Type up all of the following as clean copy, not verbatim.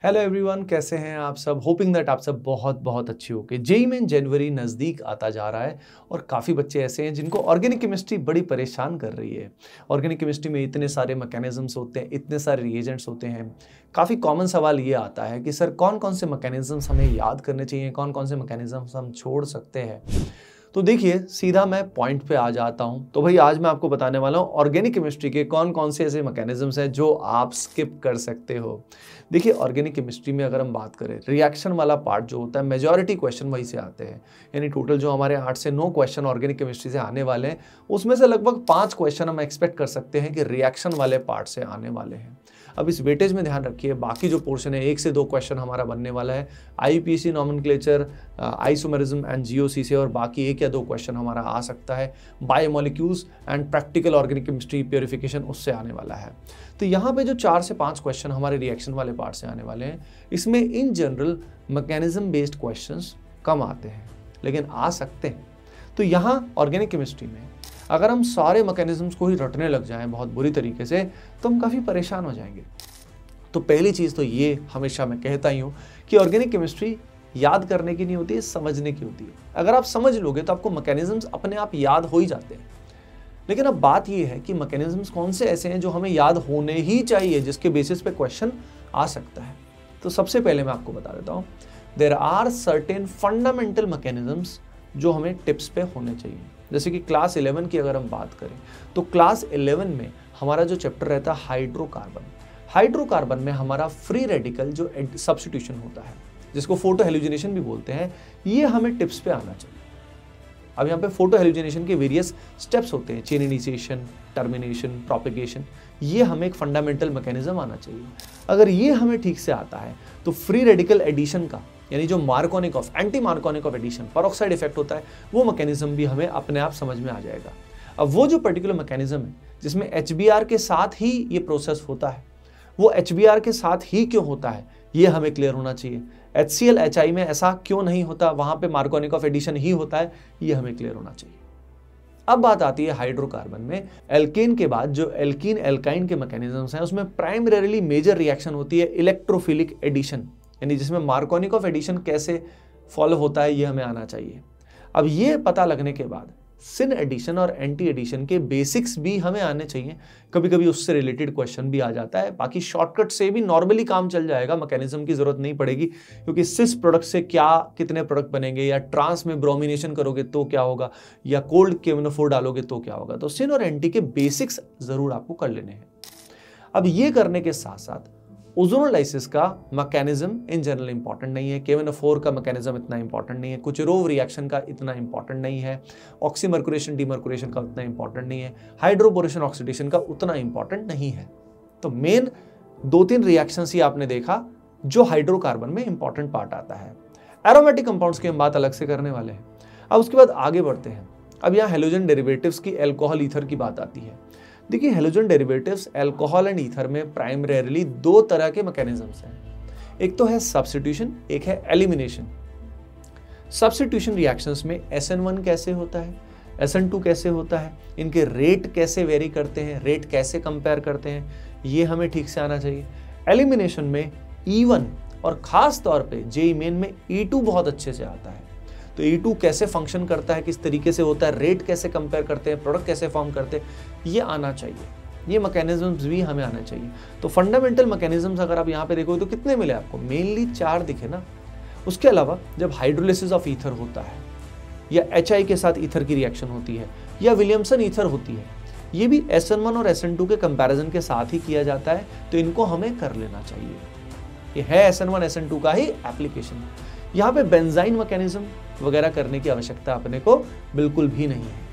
Hello everyone, कैसे हैं आप सब। होपिंग दैट आप सब बहुत बहुत अच्छे हो के। जेईई मेन जनवरी नज़दीक आता जा रहा है और काफ़ी बच्चे ऐसे हैं जिनको ऑर्गेनिक केमिस्ट्री बड़ी परेशान कर रही है। ऑर्गेनिक केमिस्ट्री में इतने सारे मैकेनिज्म्स होते हैं, इतने सारे रिएजेंट्स होते हैं। काफ़ी कॉमन सवाल ये आता है कि सर कौन कौन से मैकेनिज्म्स हमें याद करने चाहिए, कौन कौन से मैकेनिज्म्स हम छोड़ सकते हैं। तो देखिए, सीधा मैं पॉइंट पे आ जाता हूँ। तो भाई आज मैं आपको बताने वाला हूँ ऑर्गेनिक केमिस्ट्री के कौन कौन से ऐसे मैकेनिज्म्स हैं जो आप स्किप कर सकते हो। देखिए, ऑर्गेनिक केमिस्ट्री में अगर हम बात करें, रिएक्शन वाला पार्ट जो होता है, मेजॉरिटी क्वेश्चन वहीं से आते हैं। यानी टोटल जो हमारे 8 से 9 क्वेश्चन ऑर्गेनिक केमिस्ट्री से आने वाले हैं, उसमें से लगभग 5 क्वेश्चन हम एक्सपेक्ट कर सकते हैं कि रिएक्शन वाले पार्ट से आने वाले हैं। अब इस वेटेज में ध्यान रखिए, बाकी जो पोर्शन है 1 से 2 क्वेश्चन हमारा बनने वाला है IPC, nomenclature, isomerism and GOC से, और बाकी 1 या 2 क्वेश्चन हमारा आ सकता है biomolecules and practical organic chemistry purification, उससे आने वाला है। तो यहाँ पे जो 4 से 5 क्वेश्चन हमारे रिएक्शन वाले पार्ट से आने वाले हैं, इसमें in general mechanism based questions कम आते हैं, लेकिन आ सकते हैं। तो यहाँ ऑर्गेनिक केमिस्ट्री में अगर हम सारे मैकेनिज्म्स को ही रटने लग जाएं बहुत बुरी तरीके से, तो हम काफ़ी परेशान हो जाएंगे। तो पहली चीज़ तो ये हमेशा मैं कहता ही हूँ कि ऑर्गेनिक केमिस्ट्री याद करने की नहीं होती है, समझने की होती है। अगर आप समझ लोगे तो आपको मैकेनिज्म्स अपने आप याद हो ही जाते हैं। लेकिन अब बात यह है कि मैकेनिज्म्स कौन से ऐसे हैं जो हमें याद होने ही चाहिए, जिसके बेसिस पे क्वेश्चन आ सकता है। तो सबसे पहले मैं आपको बता देता हूँ, there are certain fundamental mechanisms जो हमें टिप्स पे होने चाहिए। जैसे कि क्लास 11 की अगर हम बात करें, तो क्लास 11 में हमारा जो चैप्टर रहता है हाइड्रोकार्बन। हाइड्रोकार्बन में हमारा फ्री रेडिकल जो सब्स्टिट्यूशन होता है, जिसको फोटो हेलोजिनेशन भी बोलते हैं, ये हमें टिप्स पे आना चाहिए। अब यहाँ पे फोटो हेलोजिनेशन के वेरियस स्टेप्स होते हैं, चेन इनिशिएशन, टर्मिनेशन, प्रोपेगेशन, ये हमें एक फंडामेंटल मैकेनिज्म आना चाहिए। अगर ये हमें ठीक से आता है तो फ्री रेडिकल एडिशन का, यानी जो Markovnikov, anti Markovnikov addition, peroxide effect होता है, वो मैकेनिज्म भी हमें अपने आप समझ में आ जाएगा। अब वो जो पर्टिकुलर मैकेनिज्म है जिसमें HBr के साथ ही ये प्रोसेस होता है, वो HBr के साथ ही क्यों होता है ये हमें क्लियर होना चाहिए। HCl HI में ऐसा क्यों नहीं होता, वहां पे मार्कोनिकॉफ एडिशन ही होता है, ये हमें क्लियर होना चाहिए। अब बात आती है हाइड्रोकार्बन में एल्केन के बाद जो एल्कीन एल्काइन के मैकेनिज्म्स हैं, उसमें प्राइमरीली मेजर रिएक्शन होती है इलेक्ट्रोफिलिक एडिशन, यानी जिसमें मार्कोनिकॉफ एडिशन कैसे फॉलो होता है ये हमें आना चाहिए। अब ये पता लगने के बाद सिन एडिशन और एंटी एडिशन के बेसिक्स भी हमें आने चाहिए। कभी कभी उससे रिलेटेड क्वेश्चन भी आ जाता है, बाकी शॉर्टकट से भी नॉर्मली काम चल जाएगा, मैकेनिज्म की जरूरत नहीं पड़ेगी, क्योंकि सिस प्रोडक्ट से क्या कितने प्रोडक्ट बनेंगे, या ट्रांस में ब्रोमिनेशन करोगे तो क्या होगा, या कोल्ड केमिनोफोर डालोगे तो क्या होगा। तो सिन और एंटी के बेसिक्स जरूर आपको कर लेने हैं। अब ये करने के साथ साथ ओजोनोलाइसिस का मैकेनिज्म इन जनरल इंपॉर्टेंट नहीं है, केमिनोफोर का मैकेनिज्म इतना इंपॉर्टेंट नहीं है, कुचेरोव रिएक्शन का इतना इंपॉर्टेंट नहीं है, ऑक्सीमर्कुरेशन डीमर्कुरेशन का उतना इंपॉर्टेंट नहीं है, हाइड्रोबोरेशन ऑक्सीडेशन का उतना इंपॉर्टेंट नहीं है। तो मेन 2-3 रिएक्शंस ही आपने देखा जो हाइड्रोकार्बन में इंपॉर्टेंट पार्ट आता है। एरोमेटिक कंपाउंड्स की हम बात अलग से करने वाले हैं। अब उसके बाद आगे बढ़ते हैं। अब यहाँ हेलोजन डेरिवेटिव्स की अल्कोहल ईथर की बात आती है। देखिए, halogen derivatives alcohol and ether में प्राइमरीली 2 तरह के मैकेनिज्म्स हैं। एक तो है सब्स्टिट्यूशन, एक है एलिमिनेशन। सब्स्टिट्यूशन रिएक्शंस में SN1 कैसे होता है, SN2 कैसे होता है, इनके रेट कैसे वेरी करते हैं, रेट कैसे कंपेयर करते हैं, ये हमें ठीक से आना चाहिए। एलिमिनेशन में E1 और खास तौर पे जेईई मेन में E2 बहुत अच्छे से आता है। तो E2 कैसे फंक्शन करता है, किस तरीके से होता है, रेट कैसे कंपेयर करते हैं, प्रोडक्ट कैसे फॉर्म करते हैं, ये आना चाहिए। ये मैकेनिज्म्स भी हमें आना चाहिए। तो फंडामेंटल मैकेनिज्म्स अगर आप यहाँ पे देखो तो कितने मिले आपको, मेनली 4 दिखे ना। उसके अलावा जब हाइड्रोलिसिस ऑफ ईथर होता है, या HI के साथ ईथर की रिएक्शन होती है, या विलियमसन ईथर होती है, ये भी SN1 और SN2 के कंपैरिजन के साथ ही किया जाता है, तो इनको हमें कर लेना चाहिए। ये है SN1 SN2 का ही एप्लीकेशन। यहाँ पे बेंजाइन मैकेनिज्म वगैरह करने की आवश्यकता अपने को बिल्कुल भी नहीं है।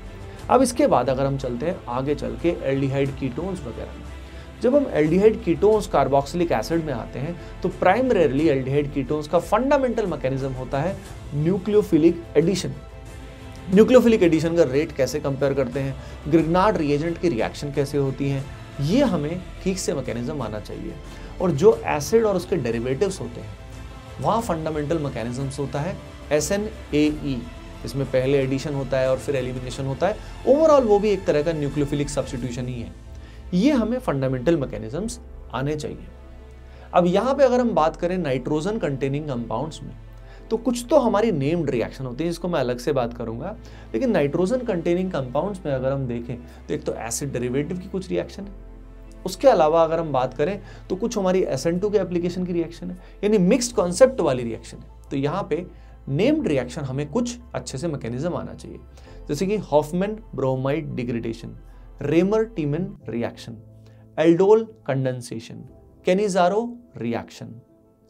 अब इसके बाद अगर हम चलते हैं आगे चल के एल्डिहाइड कीटोन्स वगैरह में, जब हम एल्डिहाइड कीटोन्स कार्बोक्सिलिक एसिड में आते हैं, तो प्राइमरीली एल्डिहाइड कीटोन्स का फंडामेंटल मैकेनिज्म होता है न्यूक्लियोफिलिक एडिशन। न्यूक्लियोफिलिक एडिशन का रेट कैसे कंपेयर करते हैं, ग्रिग्नार्ड रिएजेंट की रिएक्शन कैसे होती है, ये हमें ठीक से मैकेनिज्म आना चाहिए। और जो एसिड और उसके डेरिवेटिव्स होते हैं, वहाँ फंडामेंटल मैकेनिज्म्स होता है SNAE, इसमें पहले एडिशन होता है और फिर एलिमिनेशन होता है। ओवरऑल वो भी एक तरह का न्यूक्लियोफिलिक सब्स्टिट्यूशन ही है। ये हमें फंडामेंटल मैकेनिज्म्स आने चाहिए। अब यहाँ पे अगर हम बात करें नाइट्रोजन कंटेनिंग कंपाउंड्स में, तो कुछ तो हमारी नेम्ड रिएक्शन होती है, जिसको मैं अलग से बात करूंगा। लेकिन नाइट्रोजन कंटेनिंग कंपाउंड्स में अगर हम देखें तो एक तो एसिड डेरिवेटिव की कुछ रिएक्शन है, उसके अलावा अगर हम बात करें तो कुछ हमारी SN2 के एप्लीकेशन की रिएक्शन है, यानी मिक्स्ड कॉन्सेप्ट वाली रिएक्शन है। तो यहाँ पे नेम्ड रिएक्शन हमें कुछ अच्छे से मैकेनिज्म आना चाहिए, जैसे कि Hofmann bromide degradation, Reimer Tiemann reaction, aldol condensation, Cannizzaro reaction.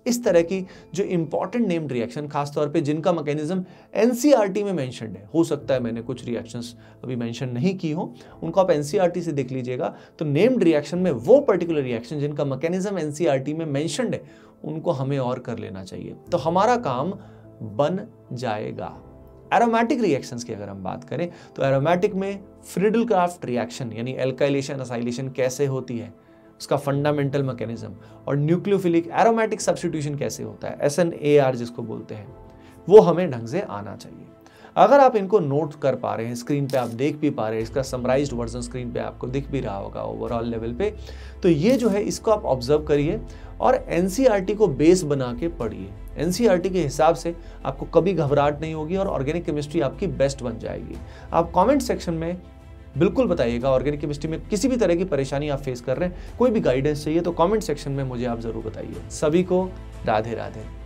इस तरह की जो इंपॉर्टेंट नेम्ड रिएक्शन, खासतौर पे जिनका मैकेनिज्म NCERT में मेंशन्ड है, हो सकता है मैंने कुछ रिएक्शंस अभी मेंशन नहीं की हो, उनको आप NCERT से देख लीजिएगा। तो नेम्ड रिएक्शन में वो पर्टिकुलर रिएक्शन जिनका मैकेनिज्म NCERT में मेंशन्ड है, उनको हमें और कर लेना चाहिए, तो हमारा काम बन जाएगा। एरोमेटिक रिएक्शंस की अगर हम बात करें तो एरोमेटिक में फ्रिडल-क्राफ्ट रिएक्शन यानी एल्काइलेशन एसाइलेशन कैसे होती है, उसका फंडामेंटल मैकेनिज्म, और न्यूक्लियोफिलिक एरोमेटिक सब्स्टिट्यूशन कैसे होता है, SNAR जिसको बोलते हैं, वो हमें ढंग से आना चाहिए। अगर आप इनको नोट कर पा रहे हैं, स्क्रीन पे आप देख भी पा रहे हैं, इसका समराइज्ड वर्जन स्क्रीन पे आपको दिख भी रहा होगा ओवरऑल लेवल पे, तो ये जो है इसको आप ऑब्जर्व करिए और NCERT को बेस बना के पढ़िए। NCERT के हिसाब से आपको कभी घबराहट नहीं होगी और ऑर्गेनिक केमिस्ट्री आपकी बेस्ट बन जाएगी। आप कमेंट सेक्शन में बिल्कुल बताइएगा, ऑर्गेनिक केमिस्ट्री में किसी भी तरह की परेशानी आप फेस कर रहे हैं, कोई भी गाइडेंस चाहिए तो कमेंट सेक्शन में मुझे आप जरूर बताइए। सभी को राधे राधे।